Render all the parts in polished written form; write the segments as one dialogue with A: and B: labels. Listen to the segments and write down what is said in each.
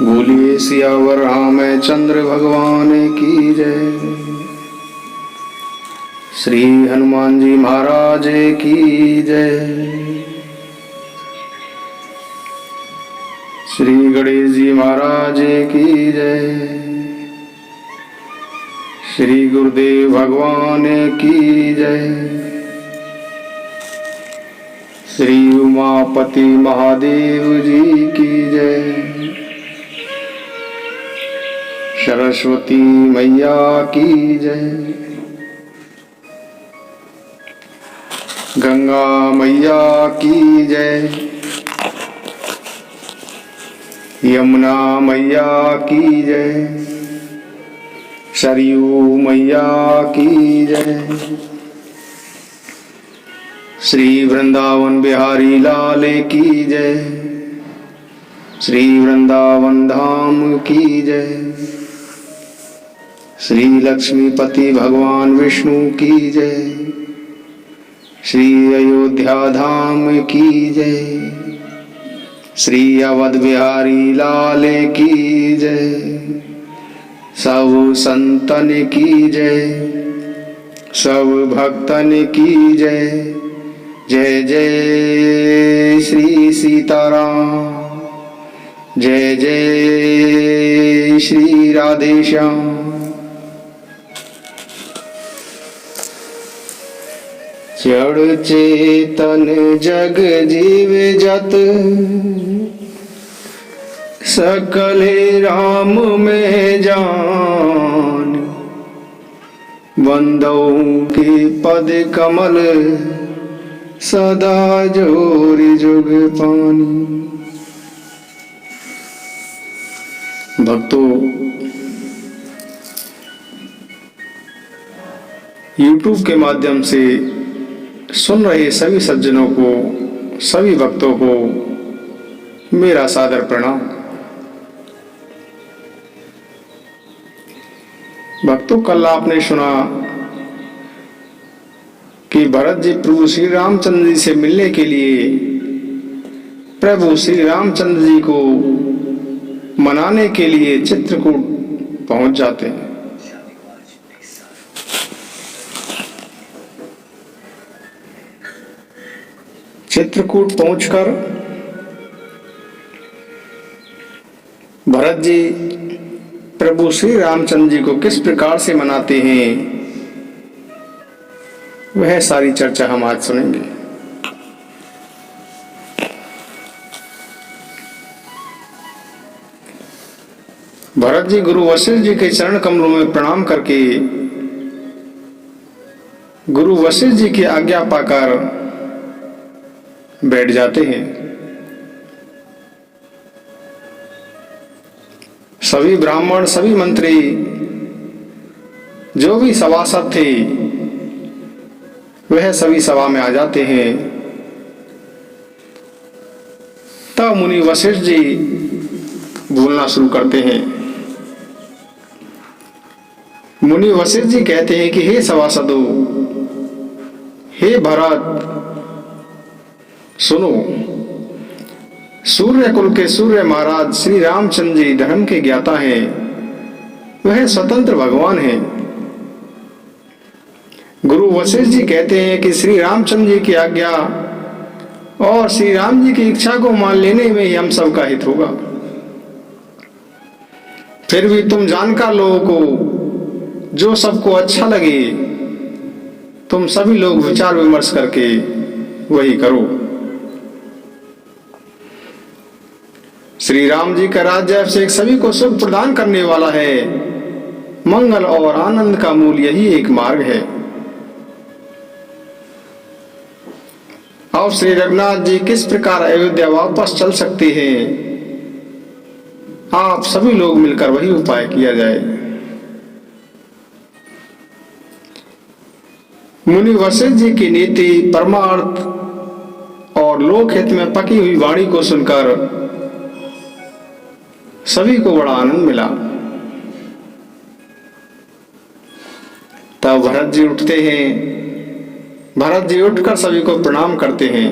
A: बोलिए सियावर रामचंद्र भगवान की जय। श्री हनुमान जी महाराज की जय। श्री गणेश जी महाराज की जय। श्री गुरुदेव भगवान की जय। श्री उमापति महादेव जी की जय। सरस्वती मैया की जय। गंगा मैया की जय। यमुना मैया की जय। सरयू मैया की जय। श्री वृंदावन बिहारी लाल की जय। श्री वृंदावन धाम की जय। श्री लक्ष्मीपति भगवान विष्णु की जय। श्री अयोध्या धाम की जय। श्री अवध बिहारी लाल की जय। सब संतन की जय। सब भक्तन की जय। जय जय श्री सीताराम। जय जय श्री राधेश्याम। जड़ चेतन जग जीव जत सकले राम में जान। बंदों के पद कमल सदा जोरि जुग पानी। भक्तों, YouTube के माध्यम से सुन रहे सभी सज्जनों को, सभी भक्तों को मेरा सादर प्रणाम। भक्तों, कल आपने सुना कि भरत जी प्रभु श्री रामचंद्र जी से मिलने के लिए प्रभु श्री रामचंद्र जी को मनाने के लिए चित्रकूट पहुंच जाते हैं। चित्रकूट पहुंचकर भरत जी प्रभु श्री रामचंद्र जी को किस प्रकार से मनाते हैं, वह सारी चर्चा हम आज सुनेंगे। भरत जी गुरु वशिष्ठ जी के चरण कमलों में प्रणाम करके गुरु वशिष्ठ जी की आज्ञा पाकर बैठ जाते हैं। सभी ब्राह्मण, सभी मंत्री, जो भी सभासद थे, वह सभी सभा में आ जाते हैं। तब मुनि वशिष्ठ जी बोलना शुरू करते हैं। मुनि वशिष्ठ जी कहते हैं कि हे सभासदों, हे भरत, सुनो। सूर्य कुल के सूर्य महाराज श्री रामचंद्र जी धर्म के ज्ञाता हैं। वह स्वतंत्र भगवान हैं। गुरु वशिष्ठ जी कहते हैं कि श्री रामचंद्र जी की आज्ञा और श्री राम जी की इच्छा को मान लेने में ही हम सबका हित होगा। फिर भी तुम जानकार लोगों को जो सबको अच्छा लगे, तुम सभी लोग विचार विमर्श करके वही करो। श्री राम जी का राज्य अभिषेक सभी को सुख प्रदान करने वाला है। मंगल और आनंद का मूल यही एक मार्ग है। अब श्री रघुनाथ जी किस प्रकार अयोध्या वापस चल सकते हैं, आप सभी लोग मिलकर वही उपाय किया जाए। मुनि वशिष्ठ जी की नीति, परमार्थ और लोकहित में पकी हुई वाणी को सुनकर सभी को बड़ा आनंद मिला। तब भरत जी उठते हैं। भरत जी उठकर सभी को प्रणाम करते हैं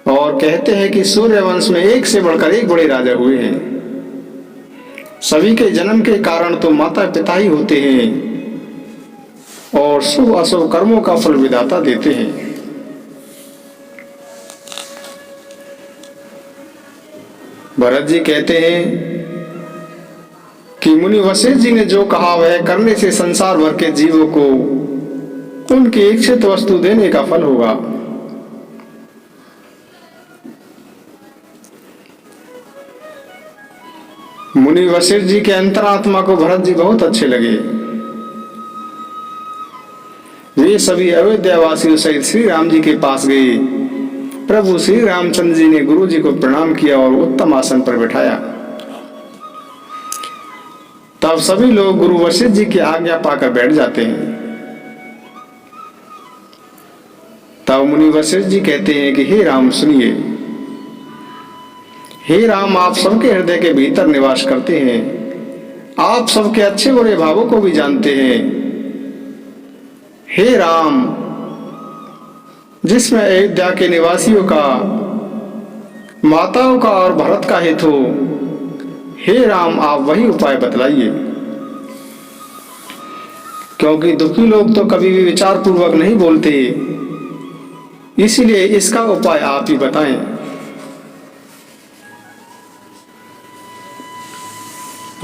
A: और कहते हैं कि सूर्य वंश में एक से बढ़कर एक बड़े राजा हुए हैं। सभी के जन्म के कारण तो माता पिता ही होते हैं और शुभ अशुभ कर्मों का फल विधाता देते हैं। भरत जी कहते हैं कि मुनि वशिष्ठ जी ने जो कहा वह करने से संसार भर के जीवों को उनकी इच्छित वस्तु देने का फल होगा। मुनि वशिष्ठ जी के अंतरात्मा को भरत जी बहुत अच्छे लगे। वे सभी अयोध्या वासियों सहित श्री राम जी के पास गए। प्रभु श्री रामचंद्र जी ने गुरु जी को प्रणाम किया और उत्तम आसन पर बैठाया। तब सभी लोग गुरु वशिष्ठ जी की आज्ञा पाकर बैठ जाते हैं। तब मुनि वशिष्ठ जी कहते हैं कि हे राम सुनिए। हे राम, आप सबके हृदय के भीतर निवास करते हैं। आप सबके अच्छे बुरे भावों को भी जानते हैं। हे राम, जिसमें अयोध्या के निवासियों का, माताओं का और भरत का हित हो, हे राम आप वही उपाय बतलाइए। क्योंकि दुखी लोग तो कभी भी विचार पूर्वक नहीं बोलते, इसलिए इसका उपाय आप ही बताएं।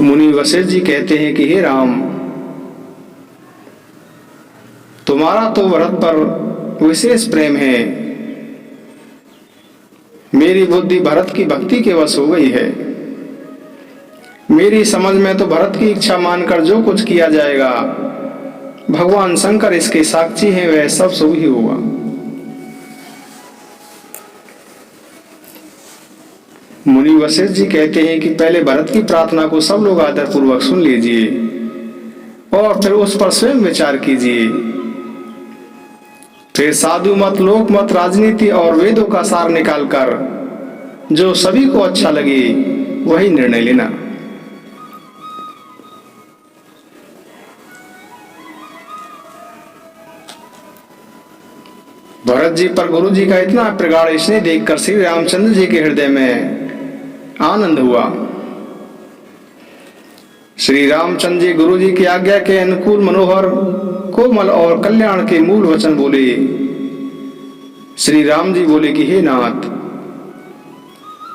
A: मुनि वशिष्ठ जी कहते हैं कि हे राम, तुम्हारा तो भरत पर विशेष प्रेम है। मेरी बुद्धि भरत की भक्ति के वश हो गई है। मेरी समझ में तो भरत की इच्छा मानकर जो कुछ किया जाएगा, भगवान शंकर इसके साक्षी हैं, वह सब शुभ ही होगा। मुनि वशिष्ठ जी कहते हैं कि पहले भरत की प्रार्थना को सब लोग आदर पूर्वक सुन लीजिए और फिर उस पर स्वयं विचार कीजिए। फिर साधु मत, लोक मत, राजनीति और वेदों का सार निकालकर जो सभी को अच्छा लगे वही निर्णय लेना। भरत जी पर गुरु जी का इतना प्रगाढ़ स्नेह देखकर श्री रामचंद्र जी के हृदय में आनंद हुआ। श्री रामचंद्र जी गुरु जी की आज्ञा के अनुकूल मनोहर, कोमल और कल्याण के मूल वचन बोले। श्री राम जी बोले कि हे नाथ,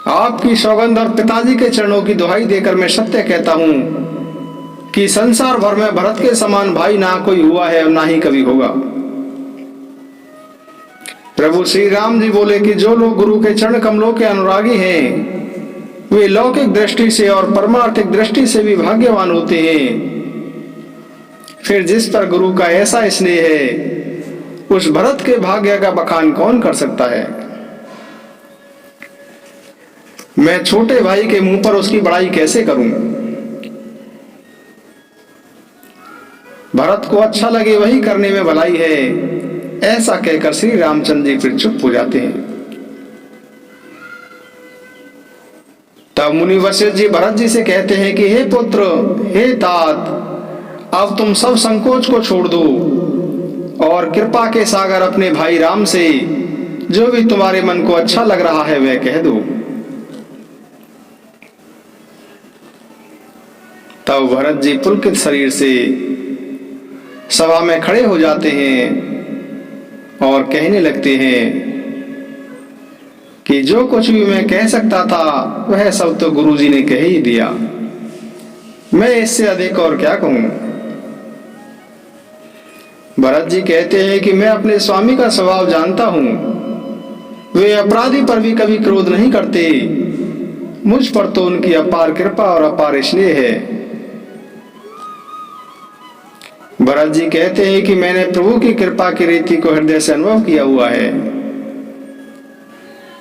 A: आपकी सौगंध और पिताजी के चरणों की दुहाई देकर मैं सत्य कहता हूं कि संसार भर में भरत के समान भाई ना कोई हुआ है और ना ही कभी होगा। प्रभु श्री राम जी बोले कि जो लोग गुरु के चरण कमलों के अनुरागी हैं, वे लौकिक दृष्टि से और परमार्थिक दृष्टि से भी भाग्यवान होते हैं। फिर जिस पर गुरु का ऐसा स्नेह है, उस भरत के भाग्य का बखान कौन कर सकता है। मैं छोटे भाई के मुंह पर उसकी बड़ाई कैसे करूं। भरत को अच्छा लगे वही करने में भलाई है, ऐसा कहकर श्री रामचंद्र जी फिर चुप हो जाते हैं। तब मुनि वशिष्ठ जी भरत जी से कहते हैं कि हे पुत्र, हे तात, अब तुम सब संकोच को छोड़ दो और कृपा के सागर अपने भाई राम से जो भी तुम्हारे मन को अच्छा लग रहा है वह कह दो। तब भरत जी पुलकित शरीर से सभा में खड़े हो जाते हैं और कहने लगते हैं कि जो कुछ भी मैं कह सकता था वह सब तो गुरुजी ने कह ही दिया, मैं इससे अधिक और क्या कहूं। भरत जी कहते हैं कि मैं अपने स्वामी का स्वभाव जानता हूं, वे अपराधी पर भी कभी क्रोध नहीं करते। मुझ पर तो उनकी अपार कृपा और अपार स्नेह है। भरत जी कहते हैं कि मैंने प्रभु की कृपा की रीति को हृदय से अनुभव किया हुआ है।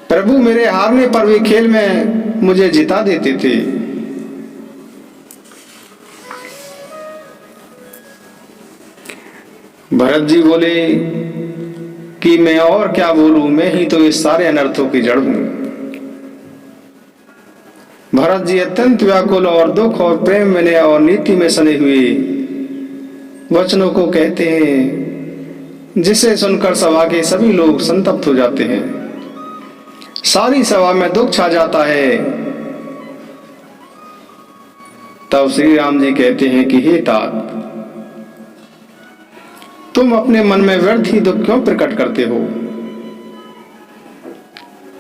A: प्रभु मेरे हारने पर भी खेल में मुझे जिता देते थे। भरत जी बोले कि मैं और क्या बोलूं, मैं ही तो इस सारे अनर्थों की जड़ हूं। भरत जी अत्यंत व्याकुल और दुख और प्रेम में और नीति में सने हुए वचनों को कहते हैं, जिसे सुनकर सभा के सभी लोग संतप्त हो जाते हैं। सारी सभा में दुख छा जाता है। तब श्री राम जी कहते हैं कि हे तात, तुम अपने मन में व्यर्थ ही दुख क्यों प्रकट करते हो?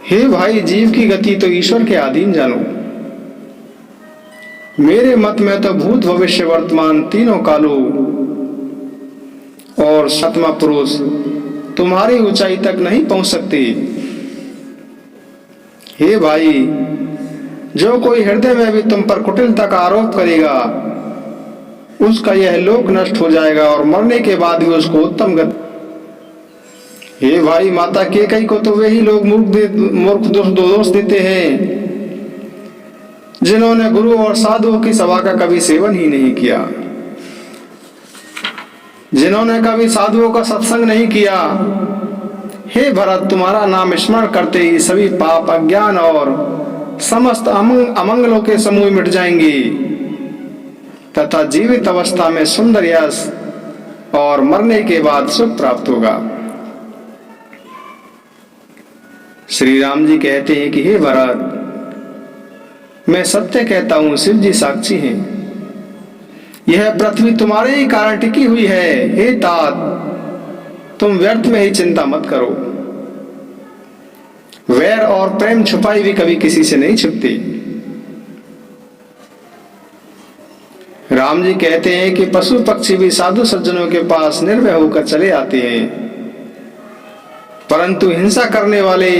A: हे भाई, जीव की गति तो ईश्वर के अधीन जानो। मेरे मत में तो भूत भविष्य वर्तमान तीनों कालों और सतमा पुरुष तुम्हारी ऊंचाई तक नहीं पहुंच सकते। हे भाई, जो कोई हृदय में भी तुम पर कुटिलता का आरोप करेगा, उसका यह लोक नष्ट हो जाएगा और मरने के बाद भी उसको उत्तम गति। हे भाई, माता कैकेयी को तो वे ही लोग मूर्ख दोष देते हैं जिन्होंने गुरु और साधुओं की सभा का कभी सेवन ही नहीं किया, जिन्होंने कभी साधुओं का सत्संग नहीं किया। हे भरत, तुम्हारा नाम स्मरण करते ही सभी पाप, अज्ञान और समस्त अमंगलों के समूह मिट जाएंगे तथा जीवित अवस्था में सुंदर यश और मरने के बाद सुख प्राप्त होगा। श्री राम जी कहते हैं कि हे भरत, मैं सत्य कहता हूं, शिव जी साक्षी हैं। यह पृथ्वी तुम्हारे ही कारण टिकी हुई है। हे तात, तुम व्यर्थ में ही चिंता मत करो। वैर और प्रेम छुपाई भी कभी किसी से नहीं छुपती। राम जी कहते हैं कि पशु पक्षी भी साधु सज्जनों के पास निर्भय होकर चले आते हैं, परंतु हिंसा करने वाले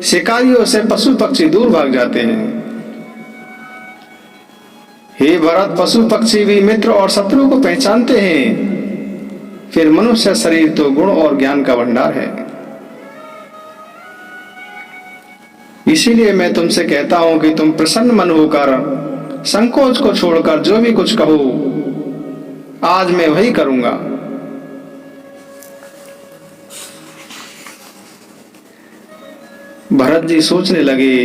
A: शिकारियों से पशु पक्षी दूर भाग जाते हैं। हे भरत, पशु पक्षी भी मित्र और शत्रु को पहचानते हैं। फिर मनुष्य शरीर तो गुण और ज्ञान का भंडार है। इसीलिए मैं तुमसे कहता हूं कि तुम प्रसन्न मन होकर संकोच को छोड़कर जो भी कुछ कहो, आज मैं वही करूंगा। भरत जी सोचने लगे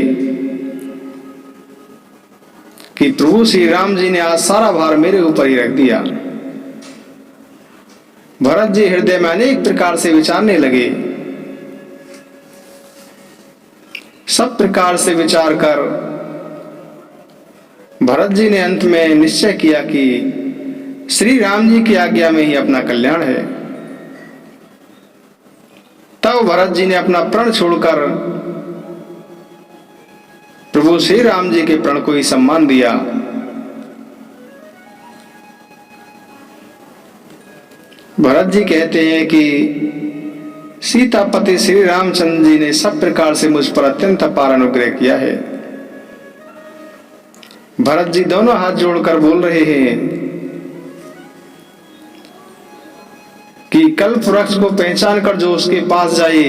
A: कि प्रभु श्री राम जी ने आज सारा भार मेरे ऊपर ही रख दिया। भरत जी हृदय में अनेक प्रकार से विचारने लगे। सब प्रकार से विचार कर भरत जी ने अंत में निश्चय किया कि श्री राम जी की आज्ञा में ही अपना कल्याण है। तब भरत जी ने अपना प्रण छोड़कर प्रभु श्री राम जी के प्रण को ही सम्मान दिया। भरत जी कहते हैं कि सीतापति श्री रामचंद्र जी ने सब प्रकार से मुझ पर अत्यंत अपार अनुग्रह किया है। भरत जी दोनों हाथ जोड़कर बोल रहे हैं कि कल्प वृक्ष को पहचान कर जो उसके पास जाए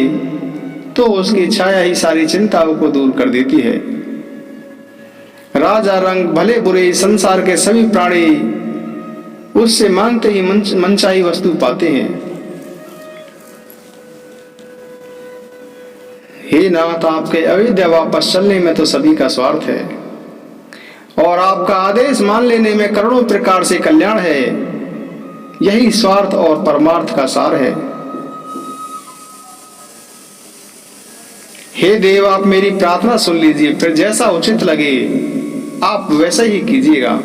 A: तो उसकी छाया ही सारी चिंताओं को दूर कर देती है। राजा रंग भले बुरे संसार के सभी प्राणी उससे मांगते ही मनचाही वस्तु पाते हैं। हे नाथ, आपके अयोध्या वापस चलने में तो सभी का स्वार्थ है और आपका आदेश मान लेने में करोड़ों प्रकार से कल्याण है। यही स्वार्थ और परमार्थ का सार है। हे देव, आप मेरी प्रार्थना सुन लीजिए, फिर जैसा उचित लगे आप वैसा ही कीजिएगा।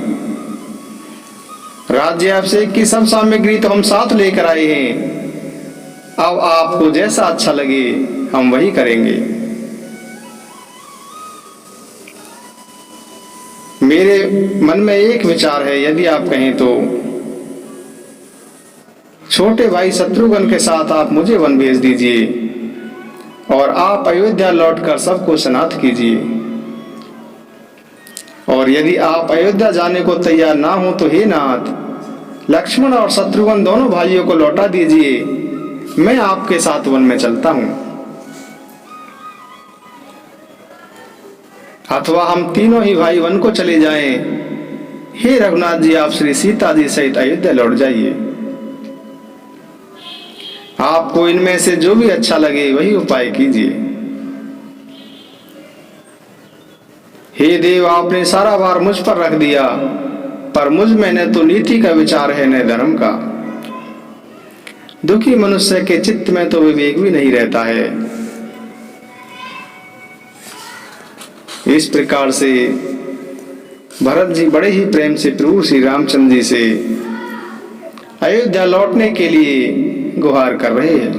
A: राज्याभिषेक की सब सामग्री तो हम साथ लेकर आए हैं। अब आपको जैसा अच्छा लगे हम वही करेंगे। मेरे मन में एक विचार है, यदि आप कहें तो छोटे भाई शत्रुघ्न के साथ आप मुझे वन भेज दीजिए और आप अयोध्या लौटकर सबको सनाथ कीजिए। और यदि आप अयोध्या जाने को तैयार ना हो तो हे नाथ, लक्ष्मण और शत्रुघ्न दोनों भाइयों को लौटा दीजिए। मैं आपके साथ वन में चलता हूं। अथवा हम तीनों ही भाई वन को चले जाएं। हे रघुनाथ जी, आप श्री सीता जी सहित अयोध्या लौट जाइए। आपको इनमें से जो भी अच्छा लगे वही उपाय कीजिए। हे देव, आपने सारा भार मुझ पर रख दिया, पर मुझ में न तो नीति का विचार है न धर्म का। दुखी मनुष्य के चित्त में तो विवेक भी नहीं रहता है। इस प्रकार से भरत जी बड़े ही प्रेम से प्रभु श्री रामचंद्र जी से अयोध्या लौटने के लिए गुहार कर रहे हैं।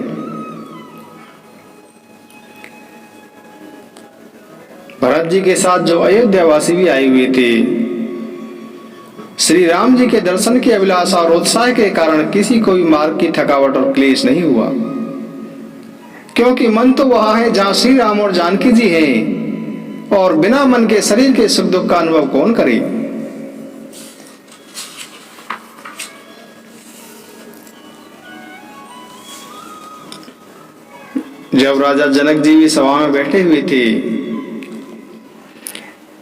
A: भरत जी के साथ जो अयोध्या वासी भी आए हुए थे, श्री राम जी के दर्शन की अभिलाषा और उत्साह के कारण किसी को भी मार्ग की थकावट और क्लेश नहीं हुआ, क्योंकि मन तो वहां है जहां श्री राम और जानकी जी हैं, और बिना मन के शरीर के सुख दुख का अनुभव कौन करे। जब राजा जनक जी भी सभा में बैठे हुए थे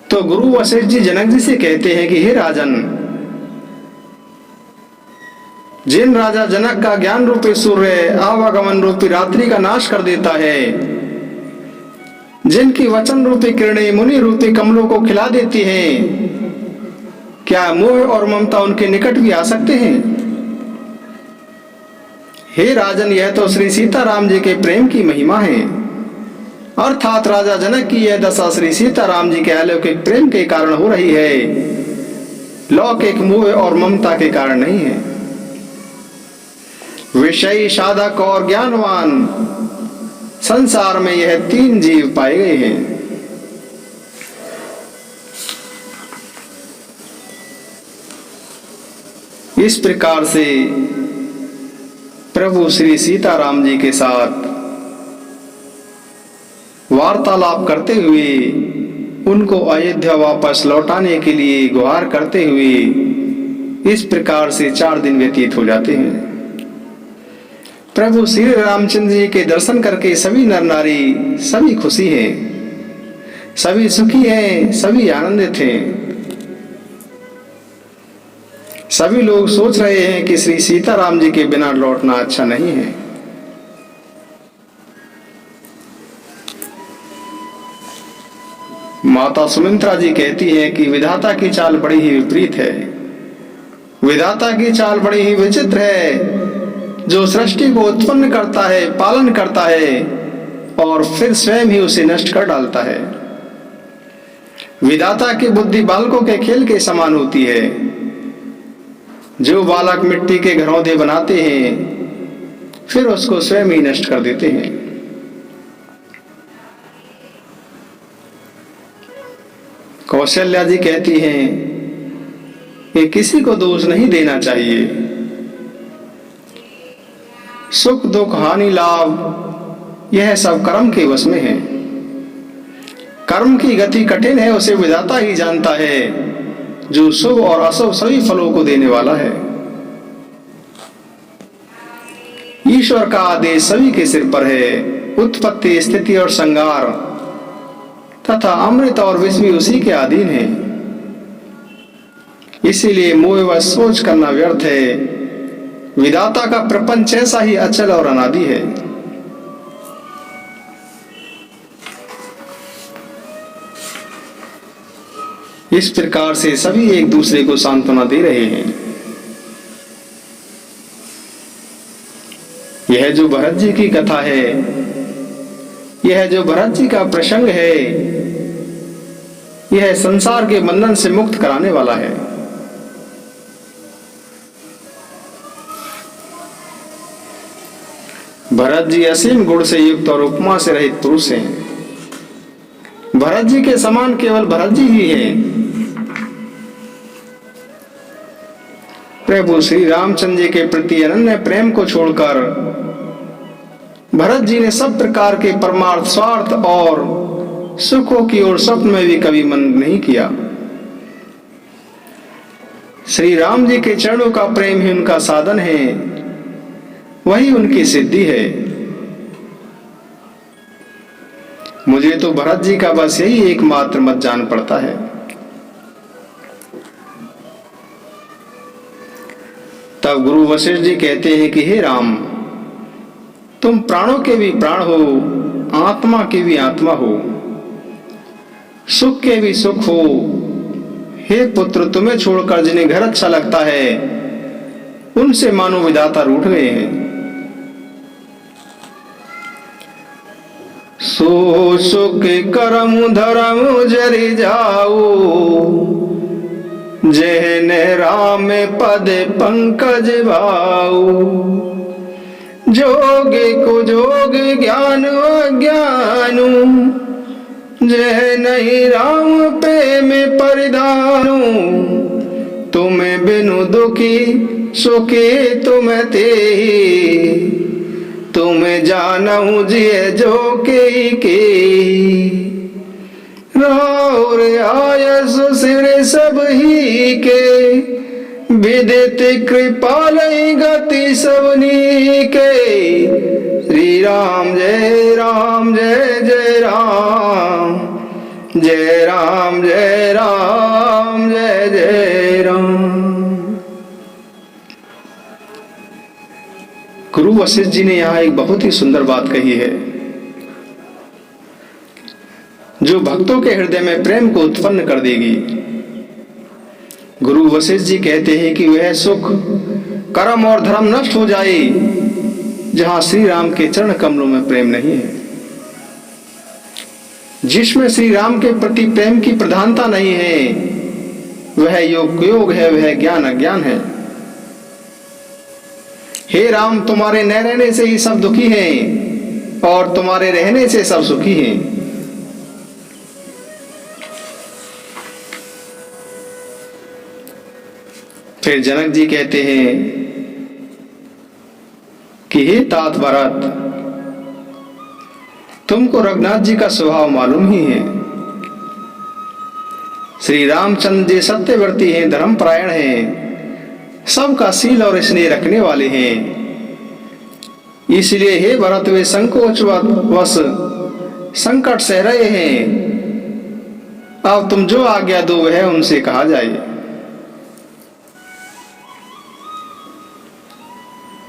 A: तो गुरु वशिष्ठ जी जनक जी से कहते हैं कि हे राजन, जिन राजा जनक का ज्ञान रूपी सूर्य आवागमन रूपी रात्रि का नाश कर देता है, जिनकी वचन रूपी किरणें मुनि रूपी कमलों को खिला देती हैं, क्या मोह और ममता उनके निकट भी आ सकते हैं? हे राजन, यह तो श्री सीताराम जी के प्रेम की महिमा है, अर्थात राजा जनक की यह दशा श्री सीताराम जी के अलौकिक प्रेम के कारण हो रही है, लौकिक मोह और ममता के कारण नहीं है। विषयी, साधक और ज्ञानवान संसार में यह तीन जीव पाए गए हैं। इस प्रकार से प्रभु श्री सीताराम जी के साथ वार्तालाप करते हुए उनको अयोध्या वापस लौटाने के लिए गुहार करते हुए इस प्रकार से 4 दिन व्यतीत हो जाते हैं। प्रभु श्री रामचंद्र जी के दर्शन करके सभी नर नारी सभी खुशी हैं, सभी सुखी हैं, सभी आनंदित हैं। सभी लोग सोच रहे हैं कि श्री सीताराम जी के बिना लौटना अच्छा नहीं है। माता सुमित्रा जी कहती हैं कि विधाता की चाल बड़ी ही विपरीत है, विधाता की चाल बड़ी ही विचित्र है, जो सृष्टि को उत्पन्न करता है, पालन करता है और फिर स्वयं ही उसे नष्ट कर डालता है। विधाता की बुद्धि बालकों के खेल के समान होती है। जो बालक मिट्टी के घरौंदे बनाते हैं फिर उसको स्वयं ही नष्ट कर देते हैं। कौशल्या जी कहती हैं कि किसी को दोष नहीं देना चाहिए, सुख दुख हानि लाभ यह सब कर्म के वश में है। कर्म की गति कठिन है, उसे विधाता ही जानता है, जो शुभ और अशुभ सभी फलों को देने वाला है। ईश्वर का आदेश सभी के सिर पर है, उत्पत्ति स्थिति और संहार तथा अमृत और विष भी उसी के अधीन है। इसीलिए मोह व सोच करना व्यर्थ है। विधाता का प्रपंच ऐसा ही अचल और अनादि है। इस प्रकार से सभी एक दूसरे को सांत्वना दे रहे हैं। यह जो भरत जी की कथा है, यह जो भरत जी का प्रसंग है, यह संसार के बंधन से मुक्त कराने वाला है। भरत जी असीम गुण से युक्त और उपमा से रहित पुरुष हैं। भरत जी के समान केवल भरत जी ही हैं। प्रभु श्री रामचंद्र जी के प्रति अनन्य प्रेम को छोड़कर भरत जी ने सब प्रकार के परमार्थ, स्वार्थ और सुखों की ओर स्वप्न में भी कभी मन नहीं किया। श्री राम जी के चरणों का प्रेम ही उनका साधन है, वही उनकी सिद्धि है। मुझे तो भरत जी का बस यही एकमात्र मत जान पड़ता है। तब गुरु वशिष्ठ जी कहते हैं कि हे राम, तुम प्राणों के भी प्राण हो, आत्मा की भी आत्मा हो, सुख के भी सुख हो। हे पुत्र, तुम्हें छोड़कर जिन्हें घर अच्छा लगता है उनसे मानो विधाता रूठ गए हैं। सो सुख करम धर्म जरि जाओ, जहन राम पद पंकज भाऊ, जोगे को जोग ज्ञान अज्ञानु, जह नहीं राम प्रेम परिधानु, तुम बिनु दुखी सुखी तुम ते, तुम जानऊ जिय जो के राउर आयस सिर सब ही के, विदित कृपाल गति सबनी के। श्री राम जय राम जय जय राम, जय राम जय राम जय जय राम। गुरु वशिष्ठ जी ने यहाँ एक बहुत ही सुंदर बात कही है, जो भक्तों के हृदय में प्रेम को उत्पन्न कर देगी। गुरु वशिष्ठ जी कहते हैं कि वह सुख कर्म और धर्म नष्ट हो जाए जहां श्री राम के चरण कमलों में प्रेम नहीं है। जिसमें श्री राम के प्रति प्रेम की प्रधानता नहीं है, वह योग योग है, वह ज्ञान अज्ञान है। हे राम, तुम्हारे न रहने से ही सब दुखी हैं और तुम्हारे रहने से सब सुखी हैं। फिर जनक जी कहते हैं कि हे तात भरत, तुमको रघुनाथ जी का स्वभाव मालूम ही है। श्री रामचंद्र जी सत्यव्रती हैं, धर्मपरायण हैं, सबका शील और स्नेह रखने वाले हैं। इसलिए हे भरत, वे संकोच वश संकट सह रहे हैं। अब तुम जो आज्ञा दो वह उनसे कहा जाए।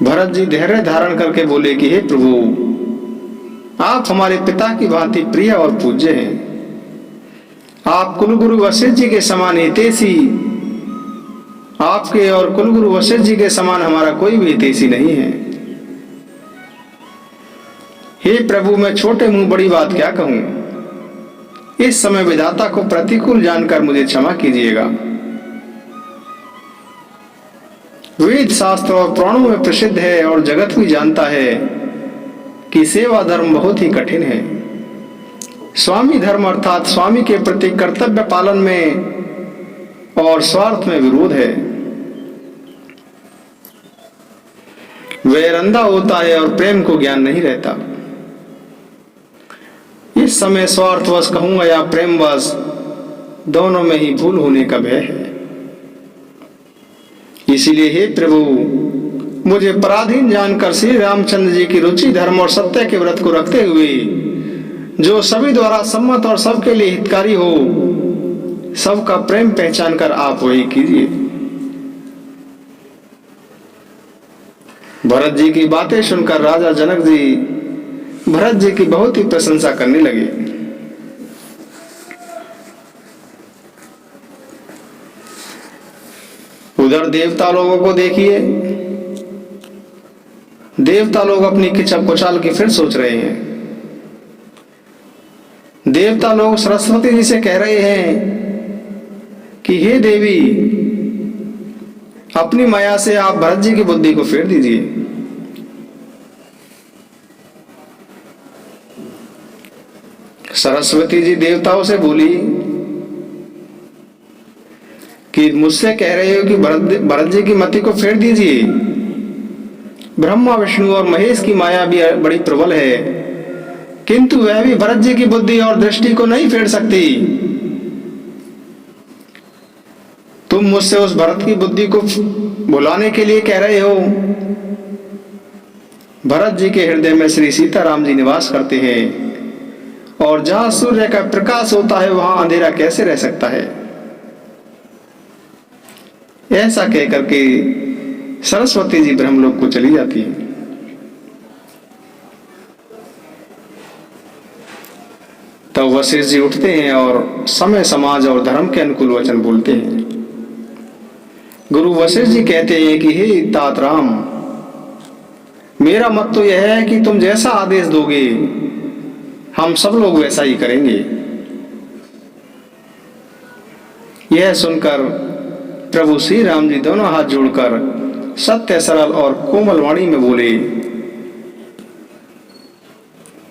A: भरत जी धैर्य धारण करके बोले कि हे प्रभु, आप हमारे पिता की भांति प्रिय और पूज्य हैं। आप कुलगुरु वशिष्ठ जी के समान हितैषी, आपके और कुलगुरु वशिष्ठ जी के समान हमारा कोई भी हितैषी नहीं है। हे प्रभु, मैं छोटे मुंह बड़ी बात क्या कहूं। इस समय विधाता को प्रतिकूल जानकर मुझे क्षमा कीजिएगा। वेद शास्त्र और पुराणों में प्रसिद्ध है और जगत भी जानता है कि सेवा धर्म बहुत ही कठिन है। स्वामी धर्म अर्थात स्वामी के प्रति कर्तव्य पालन में और स्वार्थ में विरोध है। वैर अंधा होता है और प्रेम को ज्ञान नहीं रहता। इस समय स्वार्थवश कहूंगा या प्रेमवश, दोनों में ही भूल होने का भय है। इसीलिए हे प्रभु, मुझे पराधीन जानकर श्री रामचंद्र जी की रुचि धर्म और सत्य के व्रत को रखते हुए, जो सभी द्वारा सम्मत और सबके लिए हितकारी हो, सबका प्रेम पहचान कर आप वही कीजिए। भरत जी की बातें सुनकर राजा जनक जी भरत जी की बहुत ही प्रशंसा करने लगे। उधर देवता लोगों को देखिए, देवता लोग अपनी किचक कुचाल की फिर सोच रहे हैं। देवता लोग सरस्वती जी से कह रहे हैं कि हे देवी, अपनी माया से आप भरत जी की बुद्धि को फेर दीजिए। सरस्वती जी देवताओं से बोली कि मुझसे कह रहे हो कि भरत जी की मति को फेर दीजिए। ब्रह्मा विष्णु और महेश की माया भी बड़ी प्रबल है, किंतु वह भी भरत जी की बुद्धि और दृष्टि को नहीं फेर सकती। तुम मुझसे उस भरत की बुद्धि को भुलाने के लिए कह रहे हो। भरत जी के हृदय में श्री सीताराम जी निवास करते हैं, और जहां सूर्य का प्रकाश होता है वहां अंधेरा कैसे रह सकता है। ऐसा कहकर के सरस्वती जी ब्रह्मलोक को चली जाती है। तब वशिष्ठ जी उठते हैं और समय समाज और धर्म के अनुकूल वचन बोलते हैं। गुरु वशिष्ठ जी कहते हैं कि हे तात राम, मेरा मत तो यह है कि तुम जैसा आदेश दोगे हम सब लोग वैसा ही करेंगे। यह सुनकर प्रभु श्री राम जी दोनों हाथ जोड़कर सत्य, सरल और कोमल वाणी में बोले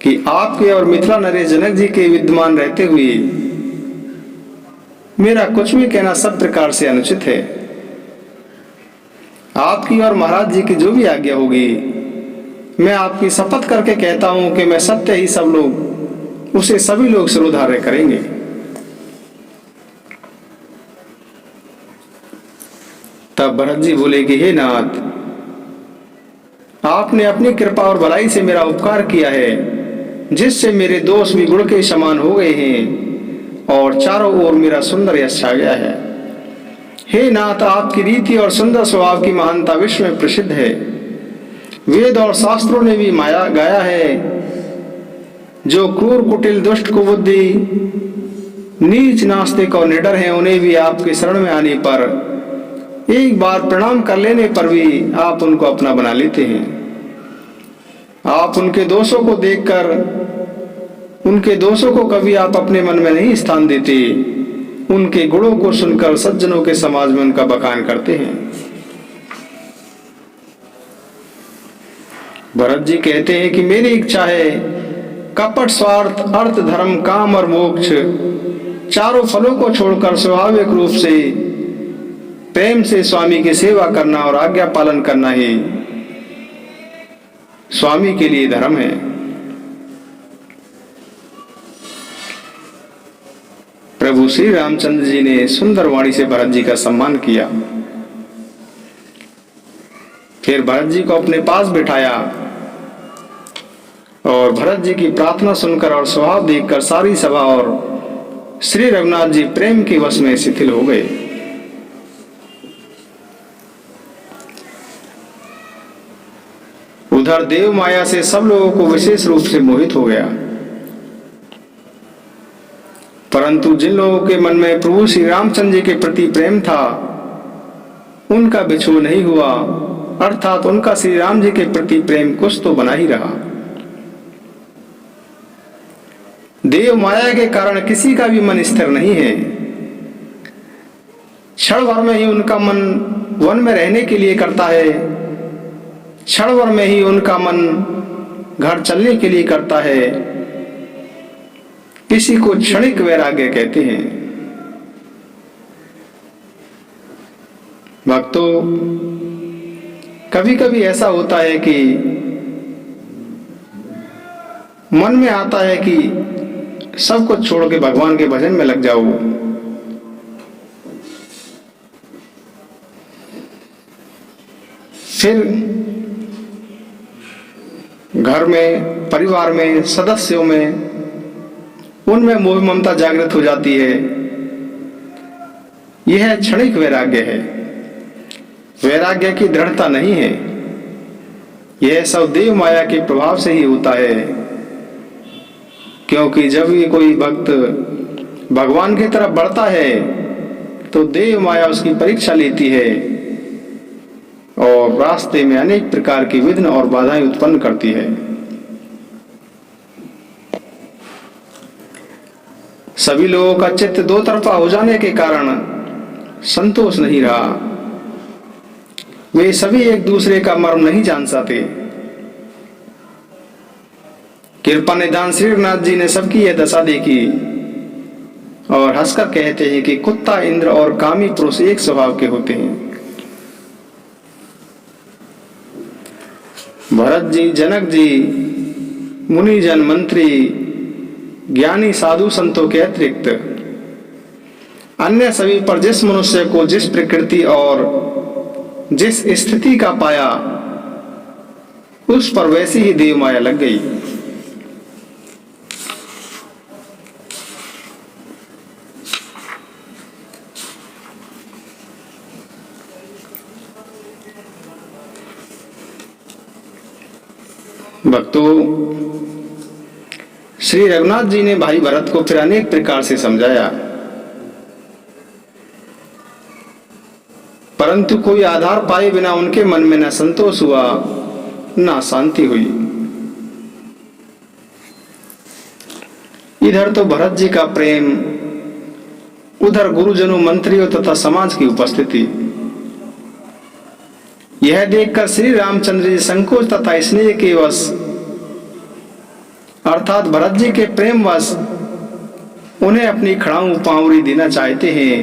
A: कि आपके और मिथिला नरेश जनक जी के विद्यमान रहते हुए मेरा कुछ भी कहना सब प्रकार से अनुचित है। आपकी और महाराज जी की जो भी आज्ञा होगी, मैं आपकी शपथ करके कहता हूं कि मैं सत्य ही सब लोग उसे सभी लोग सिरोधार्य करेंगे। तब भरत जी बोले कि हे नाथ, आपने अपनी कृपा और भलाई से मेरा उपकार किया है, जिससे मेरे दोष भी गुड़ के समान हो गए हैं और चारों ओर मेरा सुंदर यश छा गया है। हे नाथ, आपकी रीति और सुंदर स्वभाव की महानता विश्व में प्रसिद्ध है। वेद और शास्त्रों ने भी माया गाया है, जो क्रूर कुटिल दुष्ट कुबुद्धि नीच नास्तिक और निडर हैं, उन्हें भी आपके शरण में आने पर एक बार प्रणाम कर लेने पर भी आप उनको अपना बना लेते हैं। आप उनके दोषों को देखकर उनके दोषों को कभी आप अपने मन में नहीं स्थान देते, उनके गुणों को सुनकर सज्जनों के समाज में उनका बखान करते हैं। भरत जी कहते हैं कि मेरी इच्छा है कपट, स्वार्थ, अर्थ, धर्म, काम और मोक्ष चारों फलों को छोड़कर स्वाभाविक रूप से प्रेम से स्वामी की सेवा करना और आज्ञा पालन करना ही स्वामी के लिए धर्म है। प्रभु श्री रामचंद्र जी ने सुंदर वाणी से भरत जी का सम्मान किया। फिर भरत जी को अपने पास बिठाया और भरत जी की प्रार्थना सुनकर और स्वभाव देखकर सारी सभा और श्री रघुनाथ जी प्रेम के वश में शिथिल हो गए। उधर देव माया से सब लोगों को विशेष रूप से मोहित हो गया, परंतु जिन लोगों के मन में प्रभु श्री रामचंद्र जी के प्रति प्रेम था, उनका बिछोह नहीं हुआ, अर्थात उनका श्री राम जी के प्रति प्रेम कुछ तो बना ही रहा। देव माया के कारण किसी का भी मन स्थिर नहीं है। क्षण भर में ही उनका मन वन में रहने के लिए करता है, क्षण भर में ही उनका मन घर चलने के लिए करता है। किसी को क्षणिक वैराग्य कहते हैं। भक्तों, कभी कभी ऐसा होता है कि मन में आता है कि सब कुछ छोड़ के भगवान के भजन में लग जाओ। फिर घर में, परिवार में, सदस्यों में उनमें मोह ममता जागृत हो जाती है। यह क्षणिक वैराग्य है, वैराग्य की दृढ़ता नहीं है। यह सब देव माया के प्रभाव से ही होता है, क्योंकि जब भी कोई भक्त भगवान की तरफ बढ़ता है तो देव माया उसकी परीक्षा लेती है और रास्ते में अनेक प्रकार की विघ्न और बाधाएं उत्पन्न करती है। सभी लोगों का चित्त दो तरफा हो जाने के कारण संतोष नहीं रहा। वे सभी एक दूसरे का मर्म नहीं जान सकते। कृपा निधान श्री रघुनाथ जी ने सबकी यह दशा देखी और हंसकर कहते हैं कि कुत्ता, इंद्र और कामी पुरुष एक स्वभाव के होते हैं। भरत जी, जनक जी, मुनिजन, मंत्री, ज्ञानी, साधु, संतों के अतिरिक्त अन्य सभी पर जिस मनुष्य को जिस प्रकृति और जिस स्थिति का पाया, उस पर वैसी ही देव माया लग गई। भक्तों, श्री रघुनाथ जी ने भाई भरत को फिर अनेक प्रकार से समझाया, परंतु कोई आधार पाए बिना उनके मन में न संतोष हुआ न शांति हुई। इधर तो भरत जी का प्रेम उधर गुरुजनों, मंत्रियों तथा समाज की उपस्थिति। यह देखकर श्री रामचंद्र जी संकोच तथा स्नेह के वश अर्थात भरत जी के प्रेमवश उन्हें अपनी खड़ाऊ पांवरी देना चाहते हैं,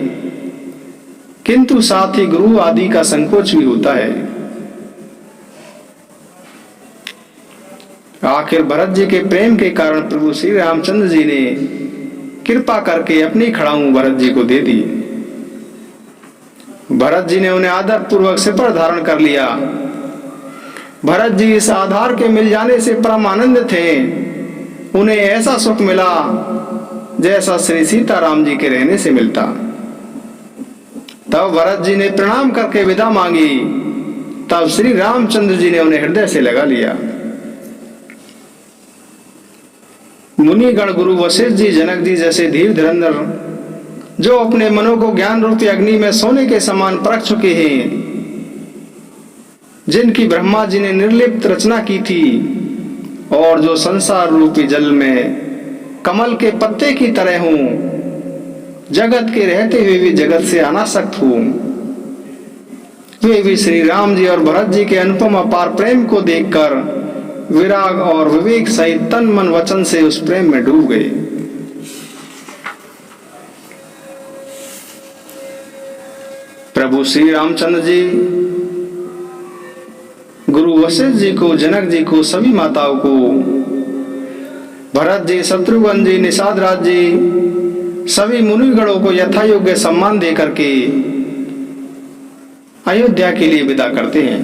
A: किंतु साथ ही गुरु आदि का संकोच भी होता है। आखिर भरत जी के प्रेम के कारण प्रभु श्री रामचंद्र जी ने कृपा करके अपनी खड़ाऊ भरत जी को दे दी। भरत जी ने उन्हें आदर पूर्वक सिर पर धारण कर लिया। भरत जी इस आधार के मिल जाने से परम आनंद थे। उन्हें ऐसा सुख मिला जैसा श्री सीताराम जी के रहने से मिलता। तब भरत जी ने प्रणाम करके विदा मांगी। तब श्री रामचंद्र जी ने उन्हें हृदय से लगा लिया। मुनिगण गुरु वशिष्ठ जी, जनक जी जैसे धीर धुरंधर जो अपने मनों को ज्ञान रूपी अग्नि में सोने के समान परख चुके हैं, जिनकी ब्रह्मा जी ने निर्लिप्त रचना की थी और जो संसार रूपी जल में कमल के पत्ते की तरह हूं, जगत के रहते हुए भी जगत से अनासक्त हूं, वे भी श्री राम जी और भरत जी के अनुपम अपार प्रेम को देखकर विराग और विवेक सहित तन मन वचन से उस प्रेम में डूब गए। प्रभु श्री रामचंद्र जी गुरु वशिष्ठ जी को, जनक जी को, सभी माताओं को, भरत जी, शत्रुघ्न जी, निषाद राज जी, सभी मुनिगणों को यथा योग्य सम्मान देकर के अयोध्या के लिए विदा करते हैं।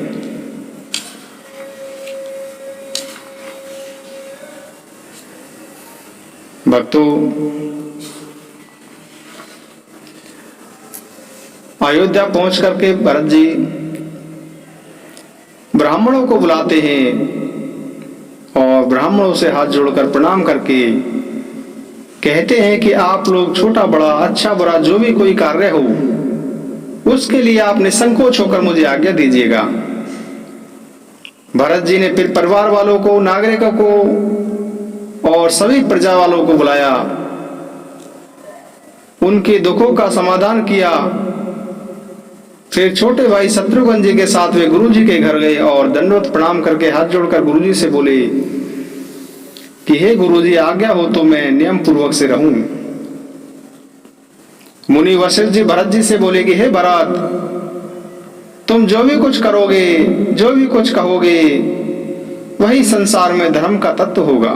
A: भक्तों, अयोध्या पहुंच करके भरत जी ब्राह्मणों को बुलाते हैं और ब्राह्मणों से हाथ जोड़कर प्रणाम करके कहते हैं कि आप लोग छोटा बड़ा, अच्छा बुरा जो भी कोई कार्य हो, उसके लिए आप निसंकोच होकर मुझे आज्ञा दीजिएगा। भरत जी ने फिर परिवार वालों को, नागरिकों को और सभी प्रजा वालों को बुलाया, उनके दुखों का समाधान किया। फिर छोटे भाई शत्रुघ्न जी के साथ वे गुरु जी के घर गए और दंडवत प्रणाम करके हाथ जोड़कर गुरु जी से बोले कि हे गुरु जी, आज्ञा हो तो मैं नियम पूर्वक से रहूं। मुनि वशिष्ठ जी भरत जी से बोले कि हे भरत, तुम जो भी कुछ करोगे, जो भी कुछ कहोगे, वही संसार में धर्म का तत्व होगा।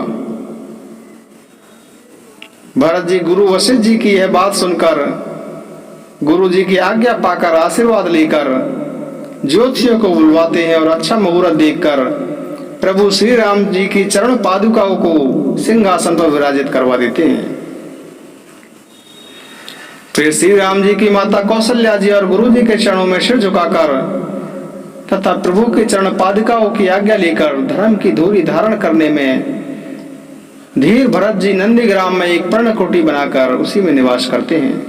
A: भरत जी गुरु वशिष्ठ जी की यह बात सुनकर, गुरु जी की आज्ञा पाकर, आशीर्वाद लेकर ज्योतिषियों को बुलवाते हैं और अच्छा मुहूर्त देखकर प्रभु श्री राम जी की चरण पादुकाओं को सिंहासन पर विराजित करवा देते हैं। फिर श्री राम जी की माता कौशल्या जी और गुरु जी के चरणों में सिर झुकाकर तथा प्रभु के चरण पादुकाओं की आज्ञा लेकर धर्म की धूरी धारण करने में धीर भरत जी नंदीग्राम में एक पर्णकुटी बनाकर उसी में निवास करते हैं।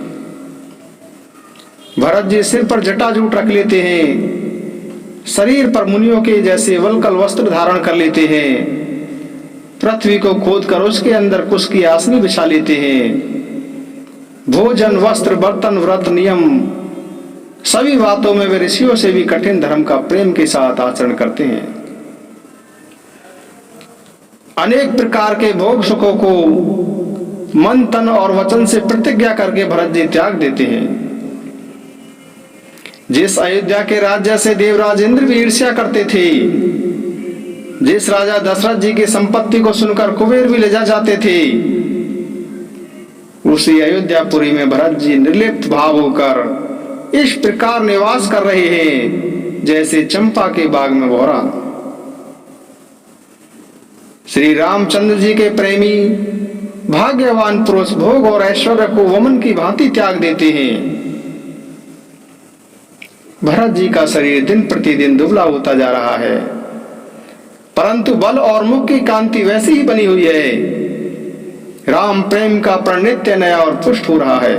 A: भरत जी सिर पर जटाजूट रख लेते हैं, शरीर पर मुनियों के जैसे वल्कल वस्त्र धारण कर लेते हैं, पृथ्वी को खोदकर उसके अंदर कुश की आसनी बिछा लेते हैं। भोजन, वस्त्र, बर्तन, व्रत, नियम सभी बातों में वे ऋषियों से भी कठिन धर्म का प्रेम के साथ आचरण करते हैं। अनेक प्रकार के भोग सुखों को मन, तन और वचन से प्रतिज्ञा करके भरत जी त्याग देते हैं। जिस अयोध्या के राज्य से देवराज इंद्र भी ईर्ष्या करते थे, जिस राजा दशरथ जी की संपत्ति को सुनकर कुबेर भी ले जा जाते थे, उसी अयोध्यापुरी में भरत जी निर्लिप्त भाव होकर इस प्रकार निवास कर रहे हैं जैसे चंपा के बाग में भौरा। श्री रामचंद्र जी के प्रेमी भाग्यवान पुरुष भोग और ऐश्वर्य को वमन की भांति त्याग देते हैं। भरत जी का शरीर दिन प्रतिदिन दुबला होता जा रहा है, परंतु बल और मुख की कांति वैसी ही बनी हुई है। राम प्रेम का प्रण नित्य नया और पुष्ट हो रहा है।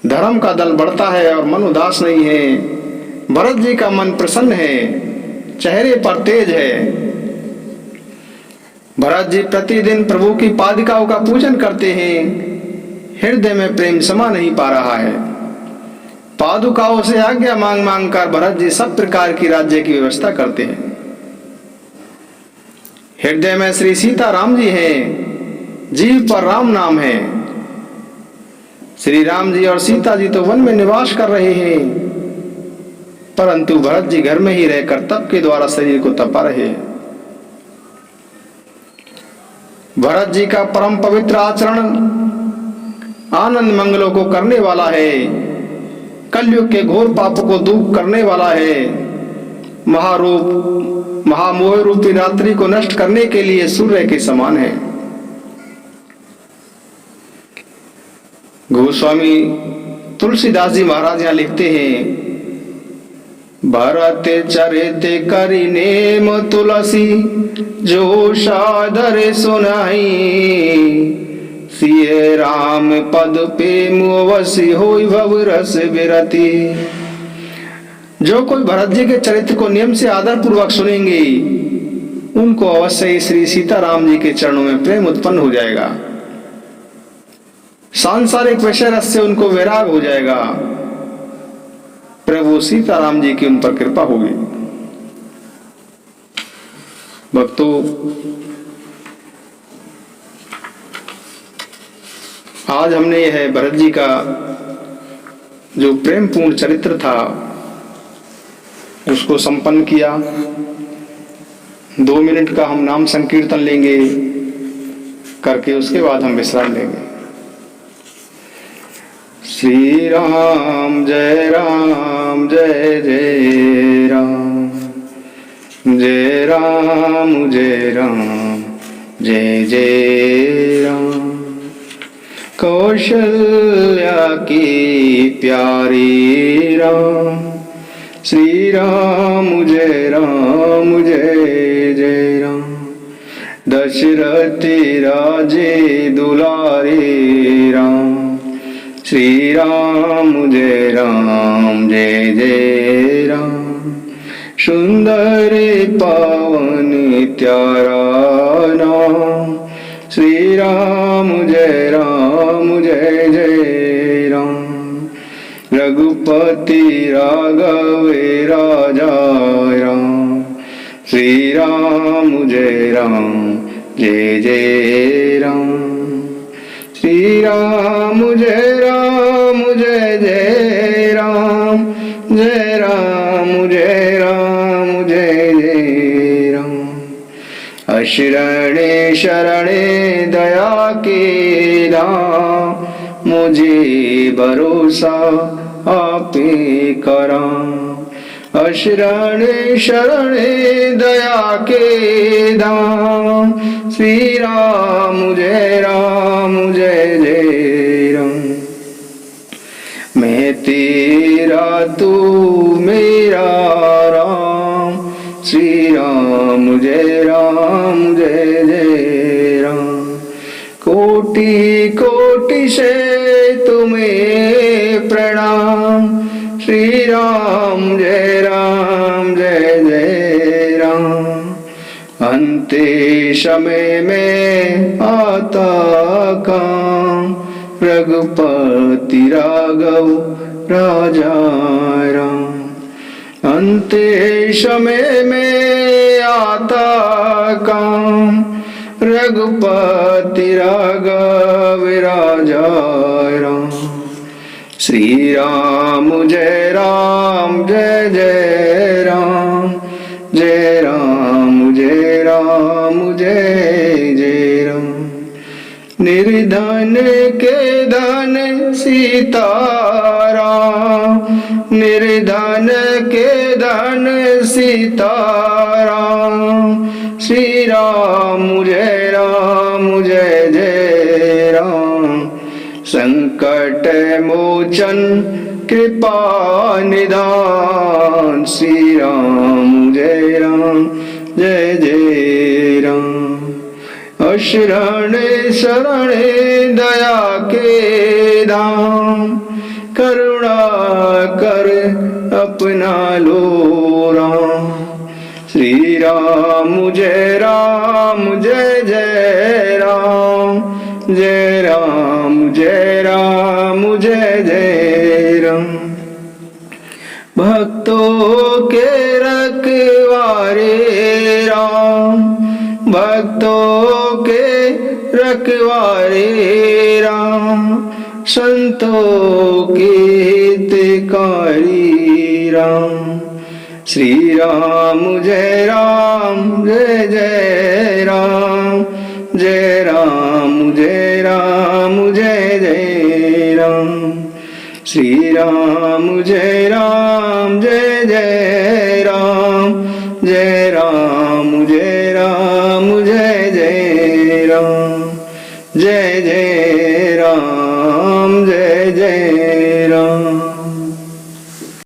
A: धर्म का दल बढ़ता है और मन उदास नहीं है। भरत जी का मन प्रसन्न है, चेहरे पर तेज है। भरत जी प्रतिदिन प्रभु की पादुकाओं का पूजन करते हैं। हृदय में प्रेम समा नहीं पा रहा है। पादुकाओं से आज्ञा मांग मांग कर भरत जी सब प्रकार की राज्य की व्यवस्था करते हैं। हृदय में श्री सीता राम जी हैं, जीव पर राम नाम है। श्री राम जी और सीता जी तो वन में निवास कर रहे हैं, परंतु भरत जी घर में ही रहकर तप के द्वारा शरीर को तपा रहे हैं। भरत जी का परम पवित्र आचरण आनंद मंगलों को करने वाला है, कलयुग के घोर पापों को दूर करने वाला है, महामोह रूपी रात्रि को नष्ट करने के लिए सूर्य के समान है। गोस्वामी तुलसीदास जी महाराज यहाँ लिखते हैं, भरत चरित करि नेम तुलसी, जो सादर सुनाई, सिय राम पद पे मुवसी होई भव रस विरति। जो कोई भरत जी के चरित्र को नियम से आदर पूर्वक सुनेंगे, उनको अवश्य ही श्री सीताराम जी के चरणों में प्रेम उत्पन्न हो जाएगा। सांसारिक विषय रस से उनको वैराग हो जाएगा। प्रभु सीताराम जी की उन पर कृपा होगी। भक्तों, आज हमने यह भरत जी का जो प्रेम पूर्ण चरित्र था उसको संपन्न किया। 2 मिनट का हम नाम संकीर्तन लेंगे, करके उसके बाद हम विश्राम लेंगे। श्री राम जय जय राम, जय राम जय राम जय जय राम। कौशल्या की प्यारी राम, श्री राम जय जय राम। दशरथी राजे दुलारे राम, श्री राम जय जय राम। सुंदर पावन प्यारा नाम, श्री राम जय जय राम। रघुपति राघव राजा राम, श्री राम जय जय राम। श्री राम जय जय राम, जय राम जय जय राम। अशरणे शरणे दया के राम, मुझे भरोसा आपे करा। अशरणे शरणे दया के दाम, श्री राम जय जय राम। मैं तेरा तू मेरा राम, श्री राम जय जय राम। कोटि कोटि से तुम्हें प्रणाम, श्री राम जय जय राम। अंते समय में आता काम, रघुपति राघव राजा राम। अंते समय में आता काम, रघुपति राघव राजा राम। श्री राम जय जय राम, जय राम जय जय राम। निर्धन के धन सीताराम, निर्धन के धन सीताराम। श्री राम जय जय राम। संकट मोचन कृपा निधान, श्री राम जय जय राम। अशरणे शरणे दया के धाम, करुणा कर अपना लो राम। श्री राम जय जय राम, जय राम जय जय जय राम। भक्तों के रखवारे राम, भक्तों के रखवारे राम, संतों के हितकारी राम। श्री राम जय राम जय जय राम, जय राम जय राम जय जय राम। श्री राम जय राम जय जय राम, जय राम